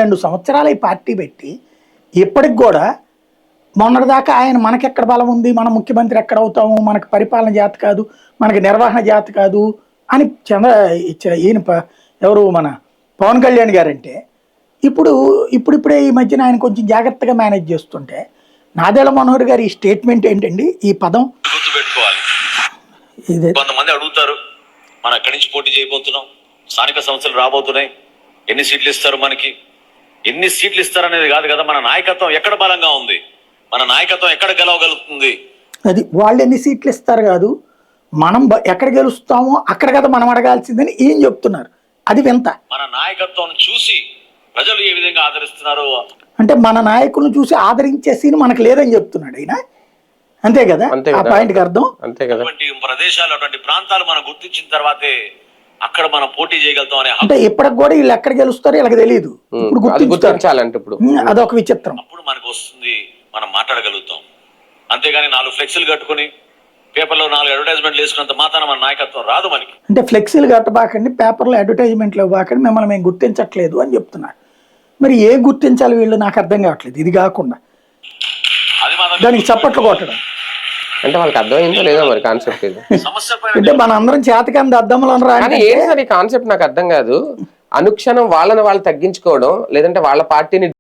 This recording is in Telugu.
2 సంవత్సరాలు ఈ పార్టీ పెట్టి ఇప్పటికి కూడా మొన్నటిదాకా ఆయన మనకెక్కడ బలం ఉంది, మన ముఖ్యమంత్రి ఎక్కడ అవుతాము, మనకు పరిపాలన జాత కాదు, మనకి నిర్వహణ జాత కాదు అని ఈయన ఎవరు మన పవన్ కళ్యాణ్ గారంటే ఇప్పుడిప్పుడే ఈ మధ్యన ఆయన కొంచెం జాగ్రత్తగా మేనేజ్ చేస్తుంటే నాదెళ్ల మనోహర్ గారి ఈ స్టేట్మెంట్ ఏంటండి, ఈ పదం గుర్తుపెట్టుకోవాలి. కొంతమంది అడుగుతారు, మనం ఎక్కడి నుంచి పోటీ చేయబోతున్నాం, స్థానిక సంస్థలు రాబోతున్నాయి, ఎన్ని సీట్లు ఇస్తారు, మనకి ఎన్ని సీట్లు ఇస్తారు అనేది కాదు కదా, మన నాయకత్వం ఎక్కడ బలంగా ఉంది, మన నాయకత్వం ఎక్కడ గెలవగలుగుతుంది, అది వాళ్ళు ఎన్ని సీట్లు ఇస్తారు కాదు, మనం ఎక్కడ గెలుస్తామో అక్కడ కదా మనం అడగాల్సిందని ఏం చెప్తున్నారు. అది వింత. మన నాయకత్వం చూసి ప్రజలు ఏ విధంగా ఆదరిస్తున్నారు అంటే మన నాయకులను చూసి ఆదరించే సీన్ మనకు లేదని చెప్తున్నాడు ఆయన. అంతే కదా ఆ పాయింట్కి అర్థం. అటువంటి ప్రదేశాలు, అటువంటి ప్రాంతాలు మనం గుర్తించిన తర్వాతే అక్కడ మనం పోటీ చేయగలుగుతాం అనే. అంటే ఇప్పటికి కూడా వీళ్ళు ఎక్కడ గెలుస్తారో వీళ్ళకి తెలియదు, ఇప్పుడు గుర్తించాలంటే అదొక విచిత్రం. అప్పుడు మనకు వస్తుంది, మనం మాట్లాడగలుగుతాం. అంతేగాని 4 ఫ్లెక్సీలు కట్టుకుని పేపర్లో 4 అడ్వర్టైజ్మెంట్లు వేసుకున్నంత మాత్రాన మన నాయకత్వం రాదు మనకి. అంటే ఫ్లెక్సీలు కట్టబాకండి, పేపర్లో అడ్వర్టైజ్మెంట్లు ఇవ్వకండి, మిమ్మల్ని మేము గుర్తించట్లేదు అని చెప్తున్నారు. మరి ఏ గుర్తించాలి వీళ్ళు, నాకు అర్థం కావట్లేదు. ఇది కాకుండా దానికి చప్పట్లు కొట్టడం అంటే వాళ్ళకి అర్థమైందో లేదో మరి కాన్సెప్ట్ ఇది. అంటే మన అందరం చేతకంది అర్థంలో ఏంటి సార్ ఈ కాన్సెప్ట్ నాకు అర్థం కాదు. అనుక్షణం వాళ్ళని వాళ్ళు తగ్గించుకోవడం, లేదంటే వాళ్ళ పార్టీని